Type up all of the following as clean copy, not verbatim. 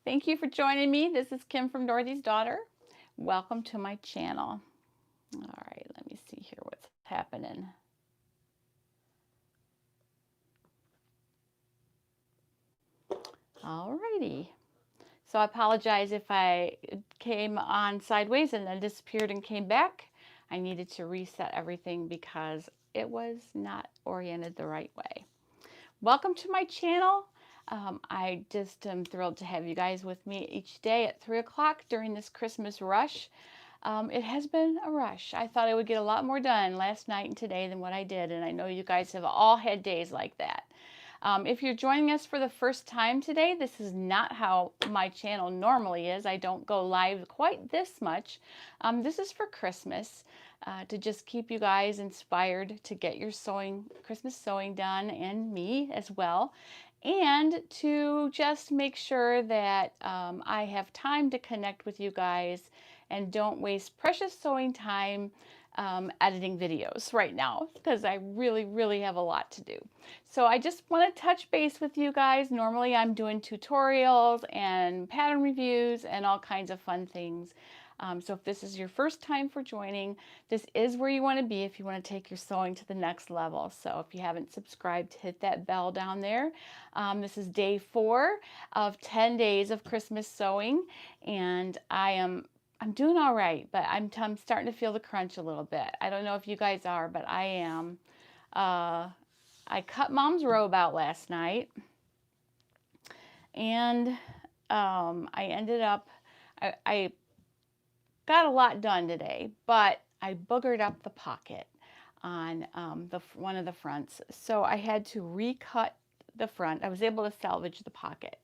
Thank you for joining me. This is Kim from Dorothy's Daughter. Welcome to my channel. All right, let me see here what's happening. All righty. So I apologize if I came on sideways and then disappeared and came back. I needed to reset everything because it was not oriented the right way. Welcome to my channel. I just am thrilled to have you guys with me each day at 3 o'clock during this Christmas rush. It has been a rush. I thought I would get a lot more done last night and today than what I did, and I know you guys have all had days like that. If you're joining us for the first time today, this is not how my channel normally is. I don't go live quite this much. This is for Christmas, to just keep you guys inspired to get your Christmas sewing done, and me as well. And to just make sure that I have time to connect with you guys and don't waste precious sewing time editing videos right now, because I really have a lot to do. So I just want to touch base with you guys. Normally I'm doing tutorials and pattern reviews and all kinds of fun things. So if this is your first time for joining, this is where you want to be if you want to take your sewing to the next level. So if you haven't subscribed, hit that bell down there. This is day 4 of 10 days of Christmas sewing, and I'm doing all right, but I'm starting to feel the crunch a little bit. I don't know if you guys are, but I am. I cut Mom's robe out last night, and I ended up, I got a lot done today, but I boogered up the pocket on one of the fronts. So I had to recut the front. I was able to salvage the pocket,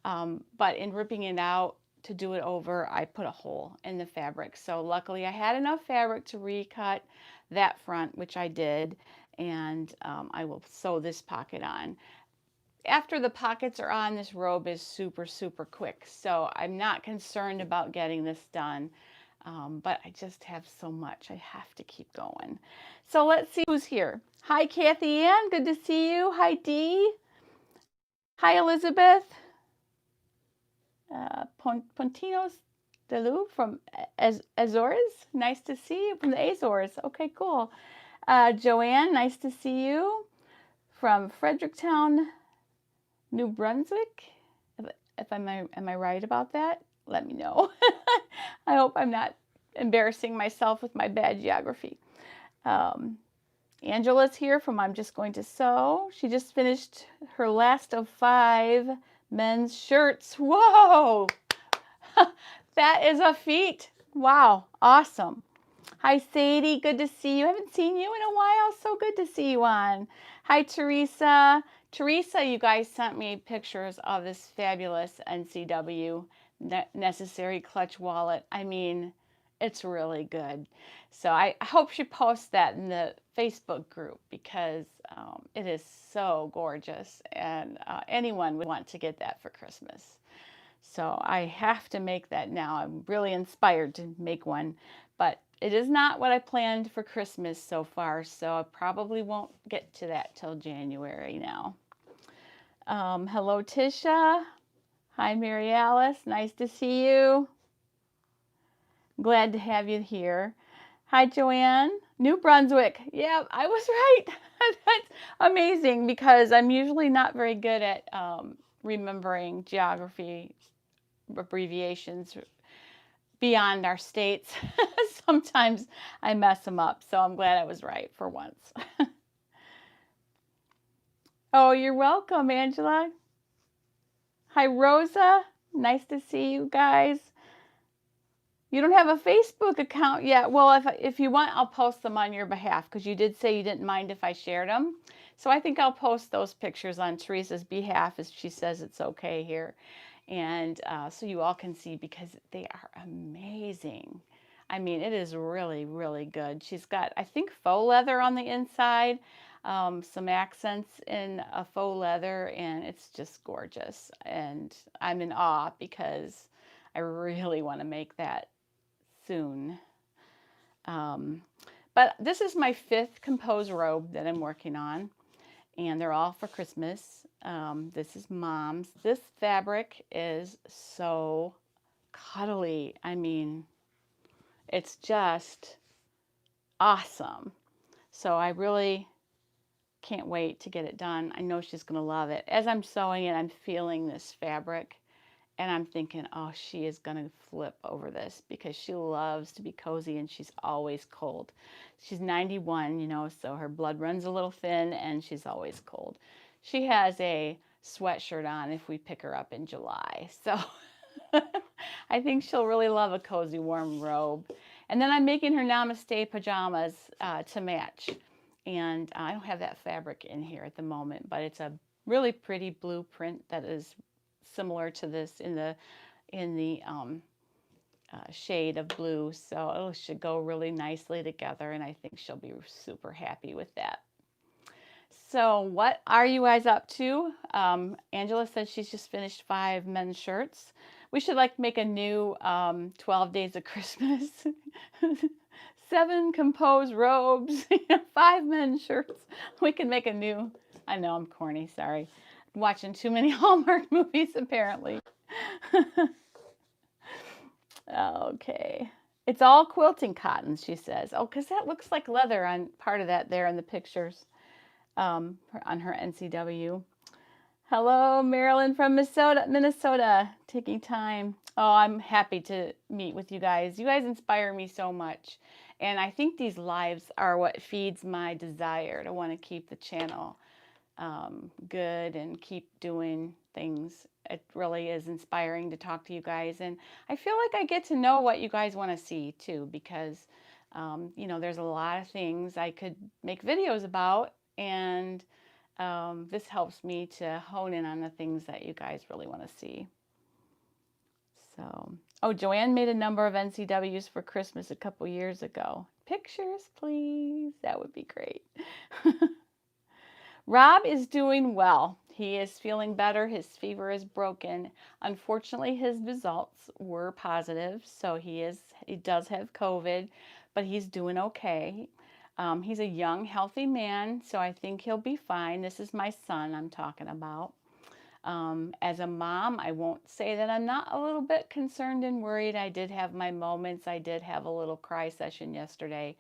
but in ripping it out to do it over, I put a hole in the fabric. So luckily I had enough fabric to recut that front, which I did, and I will sew this pocket on. After the pockets are on, this robe is super quick, so I'm not concerned about getting this done. But I just have so much. I have to keep going. So let's see who's here. Hi, Kathy Ann. Good to see you. Hi, Dee. Hi, Elizabeth. Pontinos de Lu from Azores. Nice to see you from the Azores. Okay, cool. Joanne, nice to see you from Fredericktown, New Brunswick. If am I right about that? Let me know. I hope I'm not embarrassing myself with my bad geography. Angela's here from I'm Just Going to Sew. She just finished her last of 5 men's shirts. Whoa! That is a feat. Wow, awesome. Hi, Sadie. Good to see you. I haven't seen you in a while. So good to see you on. Hi, Teresa. Teresa, you guys sent me pictures of this fabulous NCW necessary clutch wallet. I mean, it's really good. So I hope she posts that in the Facebook group, because it is so gorgeous, and anyone would want to get that for Christmas. So I have to make that now. I'm really inspired to make one, but it is not what I planned for Christmas so far, so I probably won't get to that till January now. Hello, Tisha. Hi, Mary Alice. Nice to see you. Glad to have you here. Hi, Joanne. New Brunswick. Yeah, I was right. That's amazing, because I'm usually not very good at remembering geography abbreviations beyond our states. Sometimes I mess them up, so I'm glad I was right for once. Oh, you're welcome, Angela. Hi, Rosa. Nice to see you guys. You don't have a Facebook account yet. Well, if you want, I'll post them on your behalf, because you did say you didn't mind if I shared them. So I think I'll post those pictures on Teresa's behalf, as she says it's okay here. And so you all can see, because they are amazing. I mean, it is really good. She's got, I think, faux leather on the inside, some accents in a faux leather, and it's just gorgeous. And I'm in awe, because I really want to make that soon. But this is my 5th composed robe that I'm working on, and they're all for Christmas. This is Mom's. This fabric is so cuddly. I mean, it's just awesome. So I really can't wait to get it done. I know she's going to love it. As I'm sewing it, I'm feeling this fabric and I'm thinking, oh, she is going to flip over this because she loves to be cozy and she's always cold. She's 91, you know, so her blood runs a little thin and she's always cold. She has a sweatshirt on if we pick her up in July. So I think she'll really love a cozy, warm robe. And then I'm making her namaste pajamas to match. And I don't have that fabric in here at the moment, but it's a really pretty blue print that is similar to this in the shade of blue. So it should go really nicely together, and I think she'll be super happy with that. So what are you guys up to? Angela said she's just finished 5 men's shirts. We should like make a new 12 days of Christmas. 7 composed robes, 5 men's shirts. We can make a new, I know I'm corny, sorry. I'm watching too many Hallmark movies apparently. Okay. It's all quilting cotton, she says. Oh, because that looks like leather on part of that there in the pictures on her NCW. Hello, Marilyn from Minnesota, taking time. Oh, I'm happy to meet with you guys. You guys inspire me so much. And I think these lives are what feeds my desire to want to keep the channel good and keep doing things. It really is inspiring to talk to you guys. And I feel like I get to know what you guys want to see too, because, you know, there's a lot of things I could make videos about. And this helps me to hone in on the things that you guys really want to see. So, oh, Joanne made a number of NCWs for Christmas a couple years ago. Pictures, please. That would be great. Rob is doing well. He is feeling better. His fever is broken. Unfortunately, his results were positive, so he does have COVID, but he's doing okay. He's a young, healthy man, so I think he'll be fine. This is my son I'm talking about. As a mom, I won't say that I'm not a little bit concerned and worried. I did have my moments. I did have a little cry session yesterday,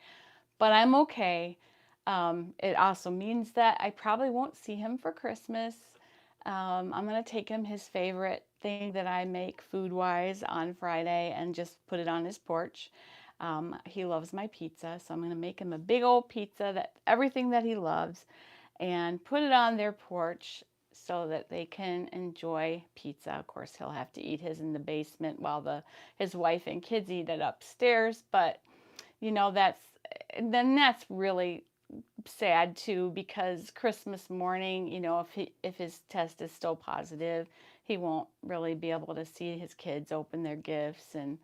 but I'm okay. It also means that I probably won't see him for Christmas. I'm going to take him his favorite thing that I make food-wise on Friday and just put it on his porch. He loves my pizza, so I'm going to make him a big old pizza, that everything that he loves, and put it on their porch so that they can enjoy pizza. Of course, he'll have to eat his in the basement while his wife and kids eat it upstairs, but you know, that's really sad too, because Christmas morning, you know, if his test is still positive, he won't really be able to see his kids open their gifts. And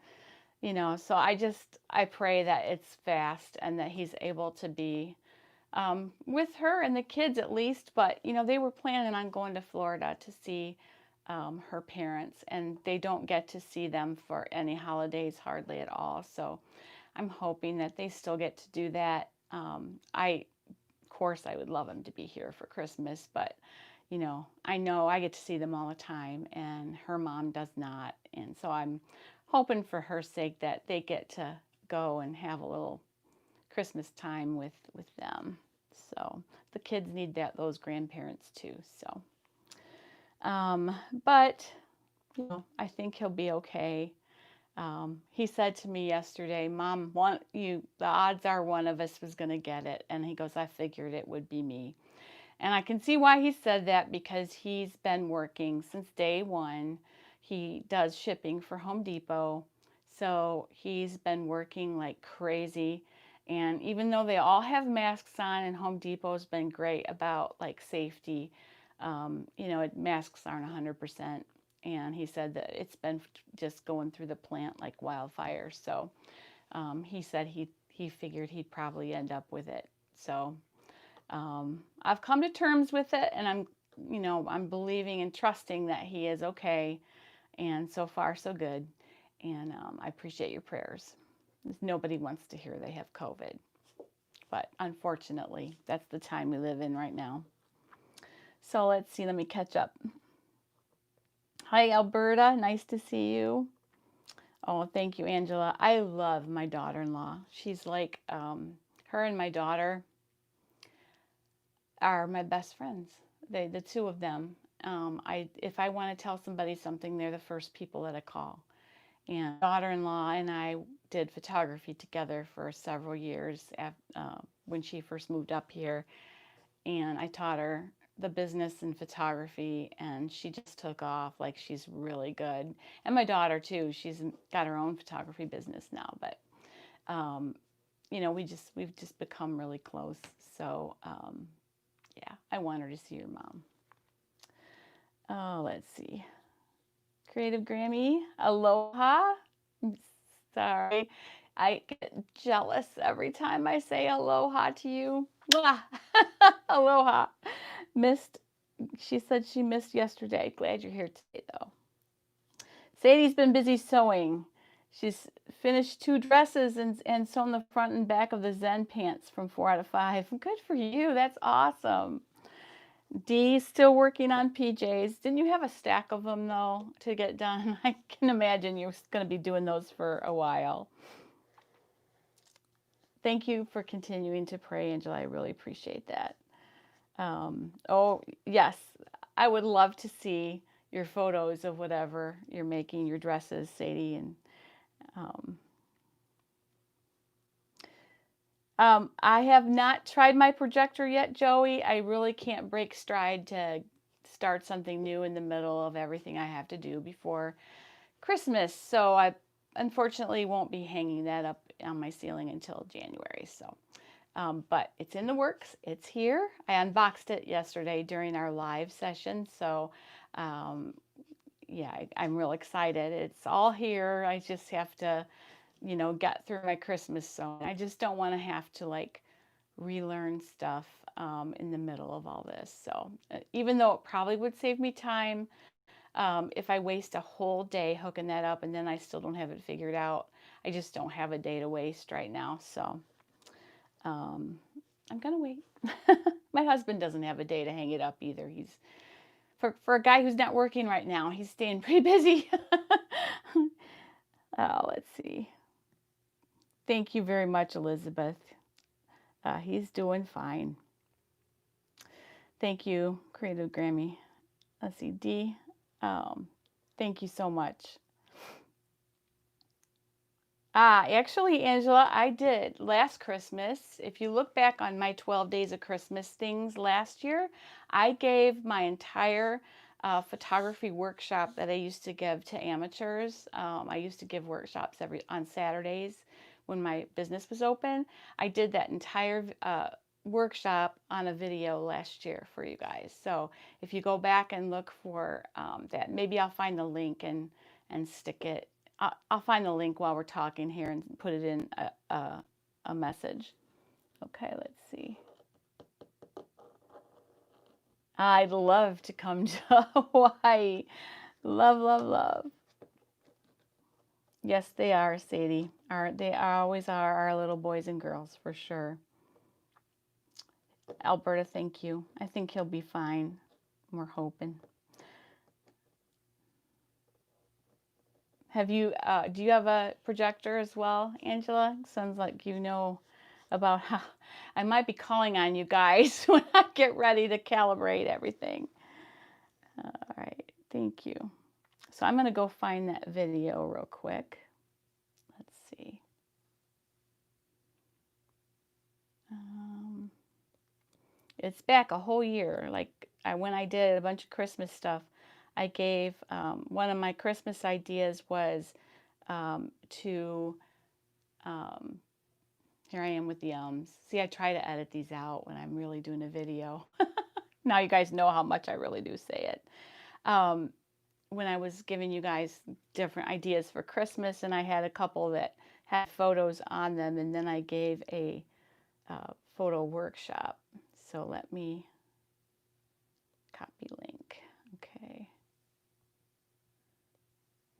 you know, so I pray that it's fast and that he's able to be with her and the kids at least. But you know, they were planning on going to Florida to see her parents, and they don't get to see them for any holidays hardly at all. So I'm hoping that they still get to do that. Of course, I would love them to be here for Christmas, but you know I get to see them all the time, and her mom does not. And so I'm hoping for her sake that they get to go and have a little Christmas time with them. So the kids need those grandparents too. So, but you know, I think he'll be okay. He said to me yesterday, Mom, the odds are one of us was going to get it. And he goes, I figured it would be me. And I can see why he said that, because he's been working since day one. He does shipping for Home Depot. So he's been working like crazy. And even though they all have masks on, and Home Depot's been great about like safety, you know, masks aren't 100%. And he said that it's been just going through the plant like wildfire. So he said he figured he'd probably end up with it. So I've come to terms with it, and I'm believing and trusting that he is okay. And so far, so good. And I appreciate your prayers. Nobody wants to hear they have COVID. But unfortunately, that's the time we live in right now. So let's see, let me catch up. Hi, Alberta. Nice to see you. Oh, thank you, Angela. I love my daughter-in-law. She's like, her and my daughter are my best friends. The two of them. If I want to tell somebody something, they're the first people that I call. And daughter-in-law and I did photography together for several years when she first moved up here. And I taught her the business and photography, and she just took off. Like, she's really good. And my daughter too. She's got her own photography business now. But you know, we've just become really close. So yeah, I want her to see your mom. Oh, let's see. Creative Grammy, aloha. Sorry, I get jealous every time I say aloha to you. Aloha. Missed. She said she missed yesterday. Glad you're here today, though. Sadie's been busy sewing. She's finished 2 dresses and sewn the front and back of the Zen pants from 4 out of 5. Good for you. That's awesome. Dee's still working on PJs. Didn't you have a stack of them, though, to get done? I can imagine you're going to be doing those for a while. Thank you for continuing to pray, Angela. I really appreciate that. Oh, yes. I would love to see your photos of whatever you're making, your dresses, Sadie. And I have not tried my projector yet, Joey. I really can't break stride to start something new in the middle of everything I have to do before Christmas. So I unfortunately won't be hanging that up on my ceiling until January. So, but it's in the works. It's here. I unboxed it yesterday during our live session. So, yeah, I'm real excited. It's all here. I just have to, you know, get through my Christmas sewing. I just don't want to have to like relearn stuff in the middle of all this. So even though it probably would save me time, if I waste a whole day hooking that up and then I still don't have it figured out, I just don't have a day to waste right now. So I'm gonna wait. My husband doesn't have a day to hang it up either. He's for a guy who's not working right now, he's staying pretty busy. Oh, let's see. Thank you very much, Elizabeth. He's doing fine. Thank you, Creative Grammy. Let's see, D. Thank you so much. Actually, Angela, I did last Christmas. If you look back on my 12 Days of Christmas things last year, I gave my entire photography workshop that I used to give to amateurs. I used to give workshops on Saturdays when my business was open. I did that entire workshop on a video last year for you guys. So if you go back and look for that, maybe I'll find the link and stick it. I'll find the link while we're talking here and put it in a message. Okay, let's see. I'd love to come to Hawaii. Love, love, love. Yes, they are, Sadie. They always are our little boys and girls, for sure. Alberta, thank you. I think he'll be fine. We're hoping. Have you, do you have a projector as well, Angela? Sounds like you know about how I might be calling on you guys when I get ready to calibrate everything. All right, thank you. So I'm going to go find that video real quick. Let's see. It's back a whole year. Like when I did a bunch of Christmas stuff, I gave one of my Christmas ideas was to here I am with the ums. See, I try to edit these out when I'm really doing a video. Now you guys know how much I really do say it. When I was giving you guys different ideas for Christmas, and I had a couple that had photos on them, and then I gave a photo workshop. So let me copy link. Okay.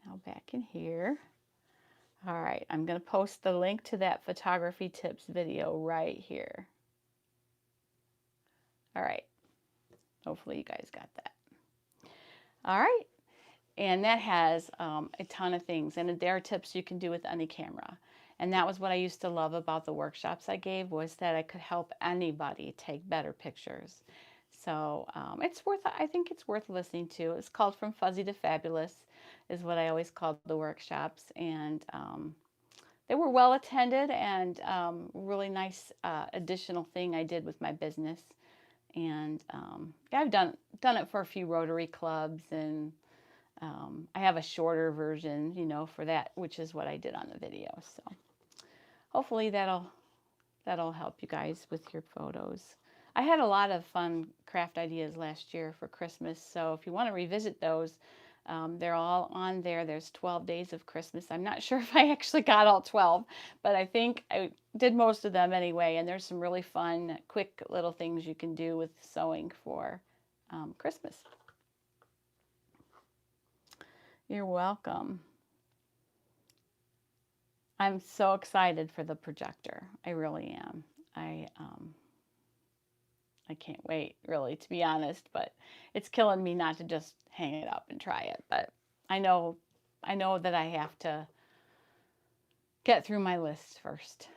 Now back in here. All right, I'm going to post the link to that photography tips video right here. All right. Hopefully you guys got that. All right. And that has a ton of things. And there are tips you can do with any camera. And that was what I used to love about the workshops I gave, was that I could help anybody take better pictures. So I think it's worth listening to. It's called From Fuzzy to Fabulous, is what I always called the workshops. And they were well attended, and really nice additional thing I did with my business. And yeah, I've done it for a few Rotary clubs, and I have a shorter version, for that, which is what I did on the video. So hopefully that'll help you guys with your photos. I had a lot of fun craft ideas last year for Christmas, so if you want to revisit those, they're all on there. There's 12 days of Christmas. I'm not sure if I actually got all 12, but I think I did most of them anyway, and there's some really fun, quick little things you can do with sewing for Christmas. You're welcome. I'm so excited for the projector. I really am. I can't wait, really, to be honest, but it's killing me not to just hang it up and try it. But I know that I have to get through my list first.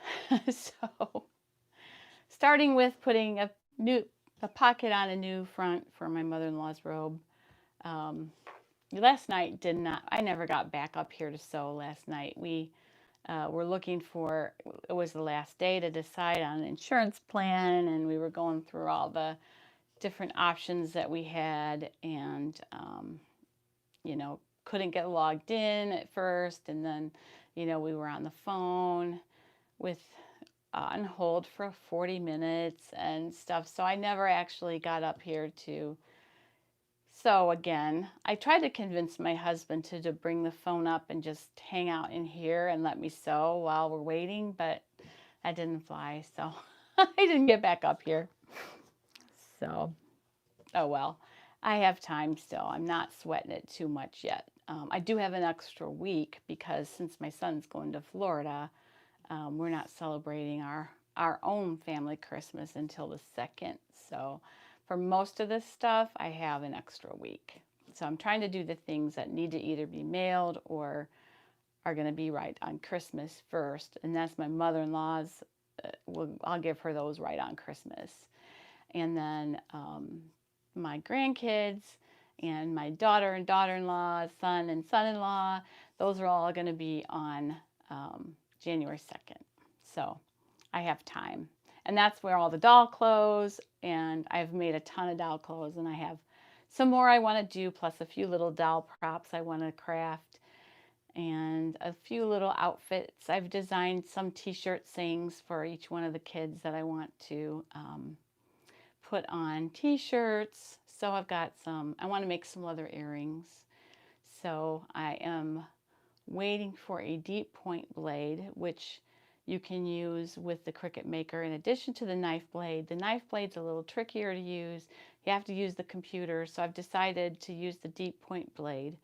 So starting with putting a pocket on a new front for my mother-in-law's robe. Last night I never got back up here to sew last night. We were looking for, it was the last day to decide on an insurance plan, and we were going through all the different options that we had, and couldn't get logged in at first, and then we were on the phone with on hold for 40 minutes and stuff, so I never actually got up here to sew again. I tried to convince my husband to bring the phone up and just hang out in here and let me sew while we're waiting, but that didn't fly, so I didn't get back up here. So, oh well, I have time still. I'm not sweating it too much yet. I do have an extra week because since my son's going to Florida, we're not celebrating our own family Christmas until the 2nd. So for most of this stuff, I have an extra week. So I'm trying to do the things that need to either be mailed or are going to be right on Christmas first. And that's my mother-in-law's. I'll give her those right on Christmas. And then my grandkids and my daughter and daughter-in-law, son and son-in-law, those are all going to be on January 2nd. So I have time. And that's where all the doll clothes, and I've made a ton of doll clothes, and I have some more I want to do, plus a few little doll props I want to craft, and a few little outfits. I've designed some t-shirt sayings for each one of the kids that I want to put on t-shirts. So I've got I want to make some leather earrings. So I am waiting for a deep point blade, which you can use with the Cricut Maker in addition to the knife blade. The knife blade's a little trickier to use. You have to use the computer, so I've decided to use the deep point blade.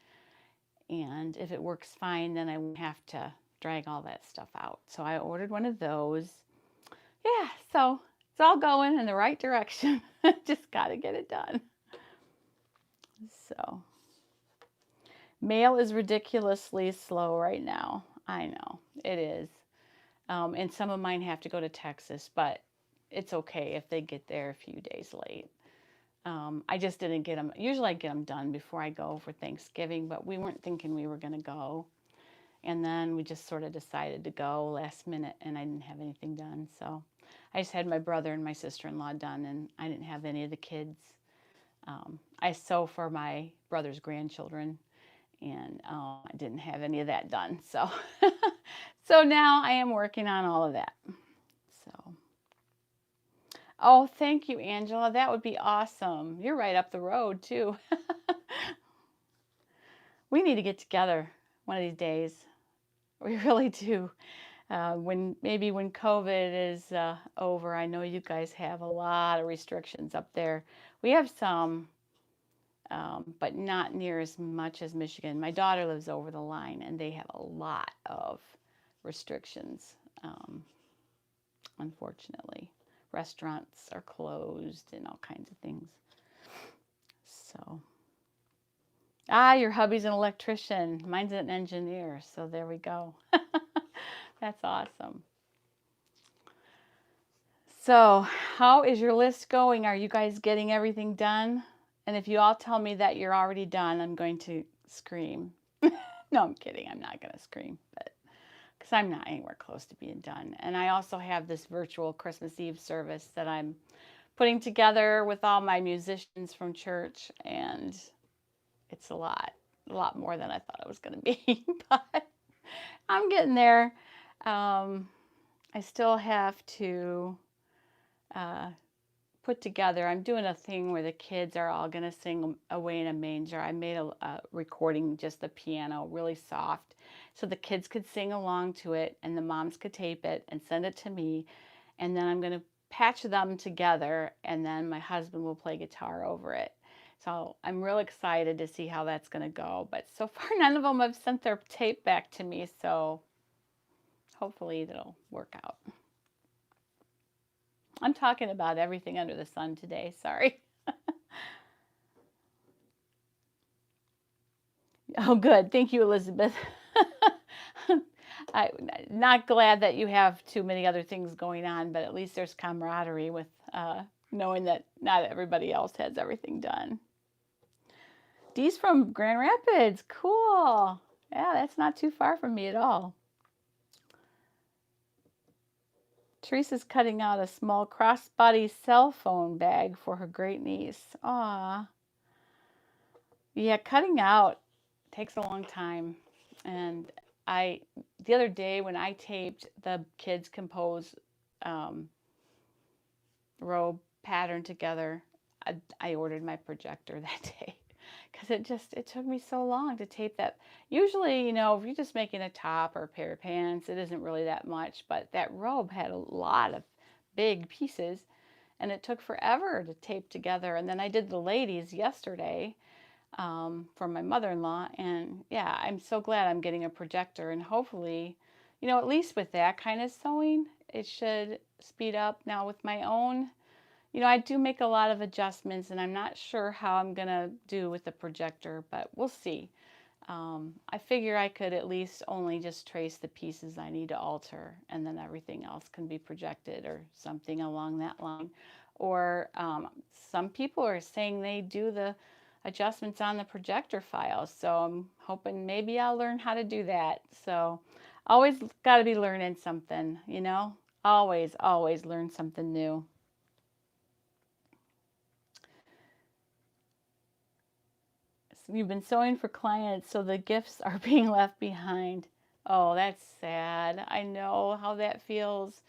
And if it works fine, then I won't have to drag all that stuff out. So I ordered one of those. Yeah, so it's all going in the right direction. Just got to get it done. So mail is ridiculously slow right now. I know, it is. And some of mine have to go to Texas, but it's okay if they get there a few days late. I just didn't get them. Usually I get them done before I go for Thanksgiving, but we weren't thinking we were going to go. And then we just sort of decided to go last minute, and I didn't have anything done. So I just had my brother and my sister-in-law done, and I didn't have any of the kids. I sew for my brother's grandchildren, and I didn't have any of that done. So, so now I am working on all of that. So, oh, thank you, Angela. That would be awesome. You're right up the road, too. We need to get together one of these days. We really do. Maybe when COVID is over, I know you guys have a lot of restrictions up there. We have some, but not near as much as Michigan. My daughter lives over the line, and they have a lot of restrictions, unfortunately. Restaurants are closed and all kinds of things. So, ah, your hubby's an electrician. Mine's an engineer. So there we go. That's awesome. So, how is your list going? Are you guys getting everything done? And if you all tell me that you're already done, I'm going to scream. No, I'm kidding. I'm not going to scream, but because I'm not anywhere close to being done. And I also have this virtual Christmas Eve service that I'm putting together with all my musicians from church, and it's a lot more than I thought it was going to be, but I'm getting there. I still have to put together. I'm doing a thing where the kids are all going to sing Away in a Manger. I made a recording, just the piano, really soft, so the kids could sing along to it and the moms could tape it and send it to me. And then I'm going to patch them together, and then my husband will play guitar over it. So I'm real excited to see how that's going to go. But so far, none of them have sent their tape back to me, so hopefully it'll work out. I'm talking about everything under the sun today, sorry. Oh, good. Thank you, Elizabeth. I'm not glad that you have too many other things going on, but at least there's camaraderie with knowing that not everybody else has everything done. Dee's from Grand Rapids. Cool. Yeah, that's not too far from me at all. Teresa's cutting out a small crossbody cell phone bag for her great niece. Aw. Yeah, cutting out takes a long time. And the other day when I taped the kids compose robe pattern together, I ordered my projector that day because it took me so long to tape that. Usually, if you're just making a top or a pair of pants, it isn't really that much, but that robe had a lot of big pieces and it took forever to tape together. And then I did the ladies yesterday for my mother-in-law, and yeah, I'm so glad I'm getting a projector, and hopefully, at least with that kind of sewing, it should speed up. Now with my own, I do make a lot of adjustments, and I'm not sure how I'm gonna do with the projector, but we'll see. I figure I could at least only just trace the pieces I need to alter, and then everything else can be projected or something along that line. Or some people are saying they do the adjustments on the projector file, so I'm hoping maybe I'll learn how to do that. So always got to be learning something, always learn something new. You've been sewing for clients, so the gifts are being left behind. Oh, that's sad. I know how that feels.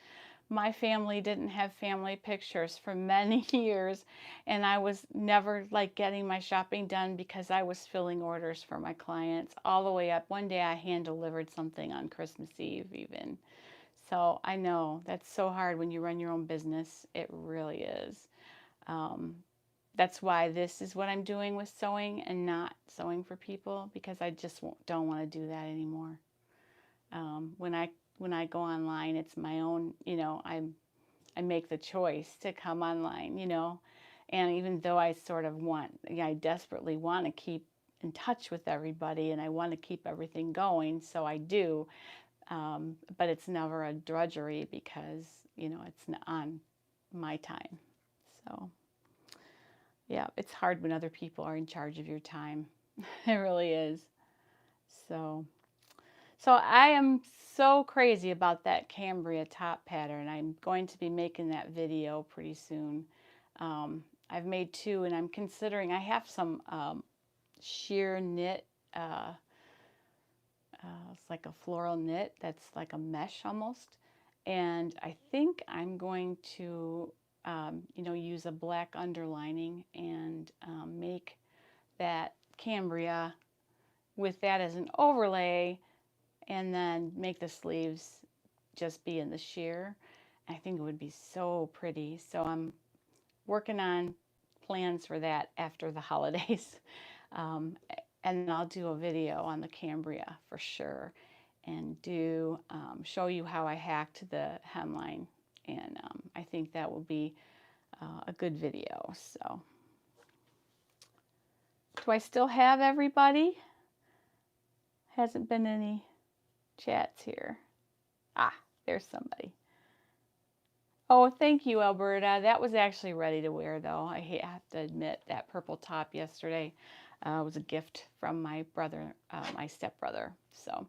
My family didn't have family pictures for many years, and I was never getting my shopping done because I was filling orders for my clients all the way up. One day I hand delivered something on Christmas Eve even. So I know that's so hard when you run your own business. It really is. That's why this is what I'm doing with sewing and not sewing for people, because I just don't want to do that anymore. When I go online, it's my own, I make the choice to come online, and even though I I desperately want to keep in touch with everybody and I want to keep everything going, so I do, but it's never a drudgery because, it's on my time. So, yeah, it's hard when other people are in charge of your time. It really is. So I am so crazy about that Cambria top pattern. I'm going to be making that video pretty soon. I've made two, and I'm considering, I have some sheer knit, it's like a floral knit that's like a mesh almost. And I think I'm going to, use a black underlining and make that Cambria with that as an overlay, and then make the sleeves just be in the sheer. I think it would be so pretty. So I'm working on plans for that after the holidays. And I'll do a video on the Cambria for sure, and show you how I hacked the hemline. And I think that will be a good video. So Do I still have everybody? Hasn't been any chats here. Ah, there's somebody. Oh, thank you, Alberta. That was actually ready to wear, though. I have to admit, that purple top yesterday was a gift from my brother, my stepbrother. So,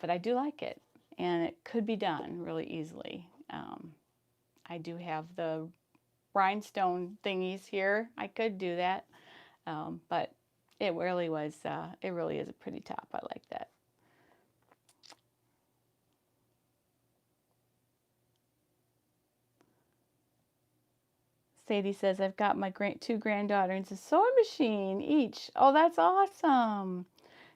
but I do like it, and it could be done really easily. I do have the rhinestone thingies here. I could do that, but it really was. It really is a pretty top. I like that. Sadie says, I've got my two granddaughters a sewing machine each. Oh, that's awesome.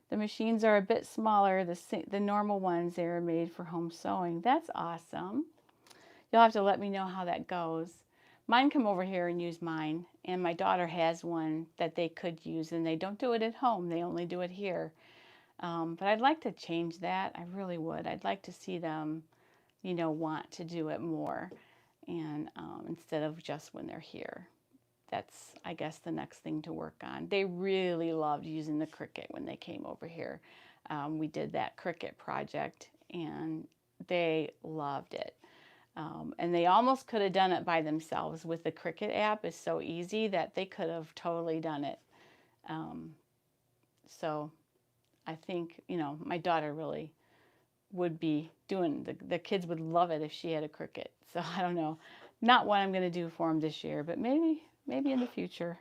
The machines are a bit smaller. The normal ones, they're made for home sewing. That's awesome. You'll have to let me know how that goes. Mine come over here and use mine, and my daughter has one that they could use, and they don't do it at home. They only do it here. But I'd like to change that. I really would. I'd like to see them, want to do it more, and instead of just when they're here. That's, I guess, the next thing to work on. They really loved using the Cricut when they came over here. We did that Cricut project, and they loved it. And they almost could have done it by themselves with the Cricut app. It's so easy that they could have totally done it. So I think, my daughter really would be doing, the kids would love it if she had a Cricut. So I don't know. Not what I'm going to do for them this year, but maybe in the future.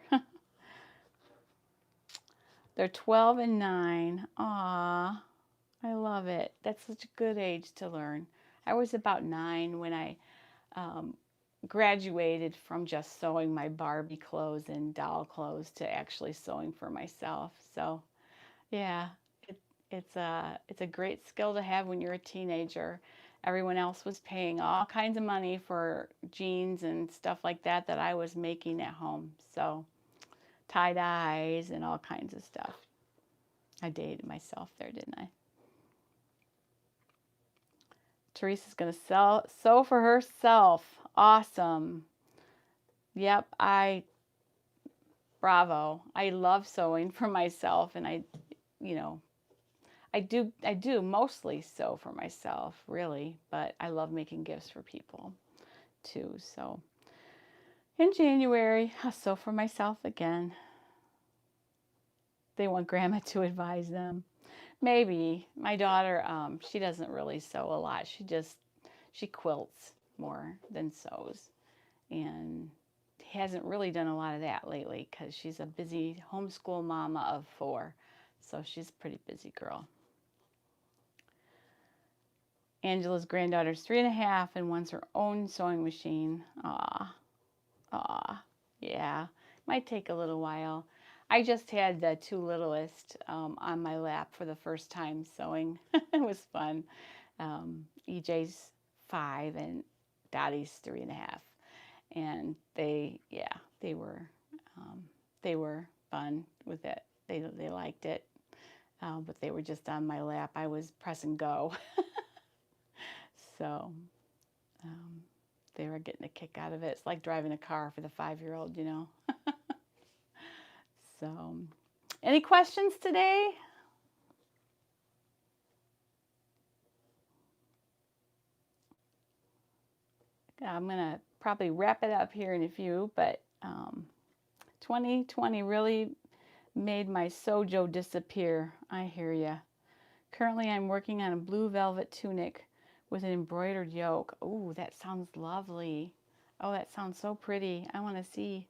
They're 12 and 9. Aw, I love it. That's such a good age to learn. I was about 9 when I graduated from just sewing my Barbie clothes and doll clothes to actually sewing for myself. So, yeah, it's a great skill to have when you're a teenager. Everyone else was paying all kinds of money for jeans and stuff like that that I was making at home. So, tie-dyes and all kinds of stuff. I dated myself there, didn't I? Teresa's going to sew for herself. Awesome. Yep, bravo. I love sewing for myself, and I do mostly sew for myself, really, but I love making gifts for people too. So in January, I'll sew for myself again. They want Grandma to advise them. Maybe. My daughter, she doesn't really sew a lot. She quilts more than sews, and hasn't really done a lot of that lately because she's a busy homeschool mama of 4. So she's a pretty busy girl. Angela's granddaughter's 3.5 and wants her own sewing machine. Aw, yeah. Might take a little while. I just had the 2 littlest on my lap for the first time sewing. It was fun. EJ's 5 and Dottie's 3.5. And they were fun with it. They liked it, but they were just on my lap. I was press and go. So they were getting a kick out of it. It's like driving a car for the 5-year-old, So, any questions today? I'm going to probably wrap it up here in a few, but 2020 really made my sojo disappear. I hear ya. Currently, I'm working on a blue velvet tunic with an embroidered yoke. Oh, that sounds lovely. Oh, that sounds so pretty. I want to see.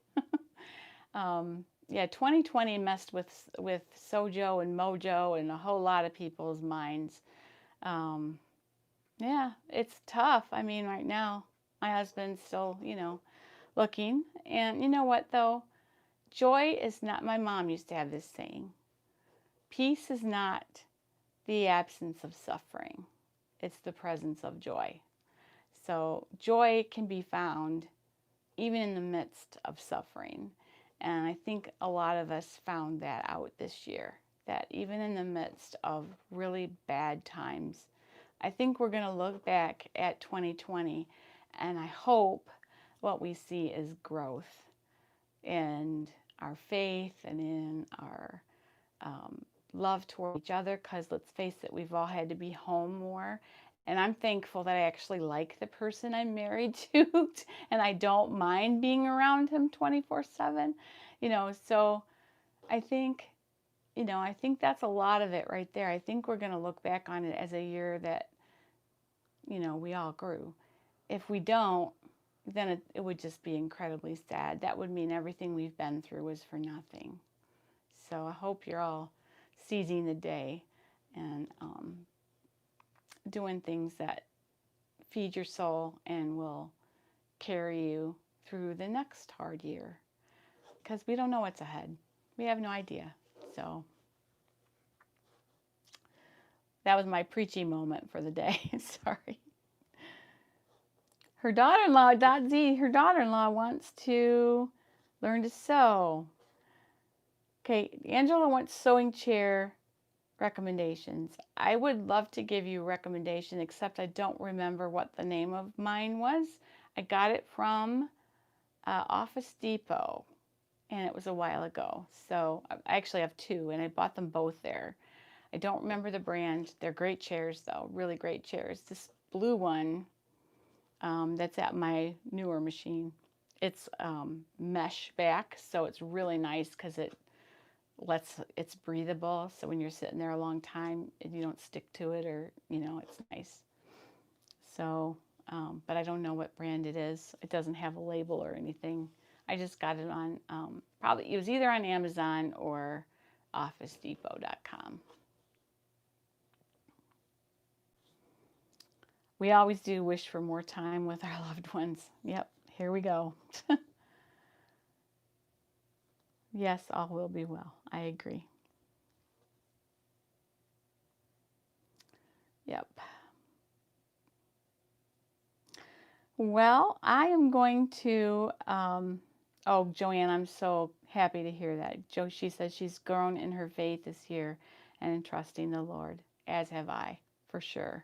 Yeah, 2020 messed with sojo and mojo and a whole lot of people's minds. Yeah, it's tough. I mean, right now, my husband's still, looking. And you know what, though? Joy is not, my mom used to have this saying, peace is not the absence of suffering. It's the presence of joy. So joy can be found even in the midst of suffering. And I think a lot of us found that out this year, that even in the midst of really bad times, I think we're going to look back at 2020, and I hope what we see is growth. And our faith and in our love toward each other, because let's face it, we've all had to be home more. And I'm thankful that I actually like the person I'm married to and I don't mind being around him 24/7. So I think, I think that's a lot of it right there. I think we're going to look back on it as a year that, we all grew. If we don't, then it would just be incredibly sad. That would mean everything we've been through was for nothing. So I hope you're all seizing the day and doing things that feed your soul and will carry you through the next hard year, because we don't know what's ahead. We have no idea. So that was my preachy moment for the day. Sorry. Her daughter-in-law, her daughter-in-law wants to learn to sew. Okay, Angela wants sewing chair recommendations. I would love to give you a recommendation, except I don't remember what the name of mine was. I got it from Office Depot, and it was a while ago. So I actually have two, and I bought them both there. I don't remember the brand. They're great chairs, though, really great chairs. This blue one that's at my newer machine, it's mesh back, so it's really nice because it's breathable, so when you're sitting there a long time you don't stick to it, or it's nice. So but I don't know what brand it is. It doesn't have a label or anything. I just got it on probably it was either on Amazon or OfficeDepot.com. We always do wish for more time with our loved ones. Yep, here we go. Yes, all will be well. I agree. Yep. Well, I am going to, oh, Joanne, I'm so happy to hear that. She says she's grown in her faith this year and in trusting the Lord, as have I, for sure.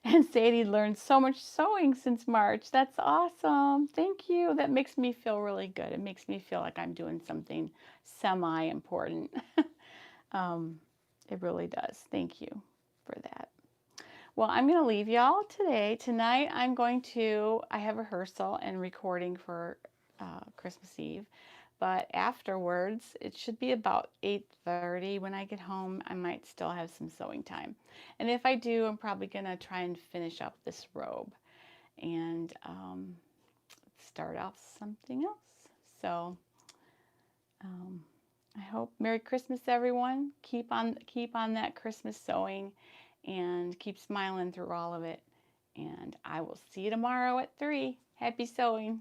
And Sadie learned so much sewing since March. That's awesome. Thank you. That makes me feel really good. It makes me feel like I'm doing something semi-important. It really does. Thank you for that. Well, I'm going to leave y'all today. Tonight I have rehearsal and recording for Christmas Eve. But afterwards, it should be about 8:30 when I get home. I might still have some sewing time. And if I do, I'm probably going to try and finish up this robe and start off something else. So I hope Merry Christmas, everyone. Keep on that Christmas sewing and keep smiling through all of it. And I will see you tomorrow at 3. Happy sewing.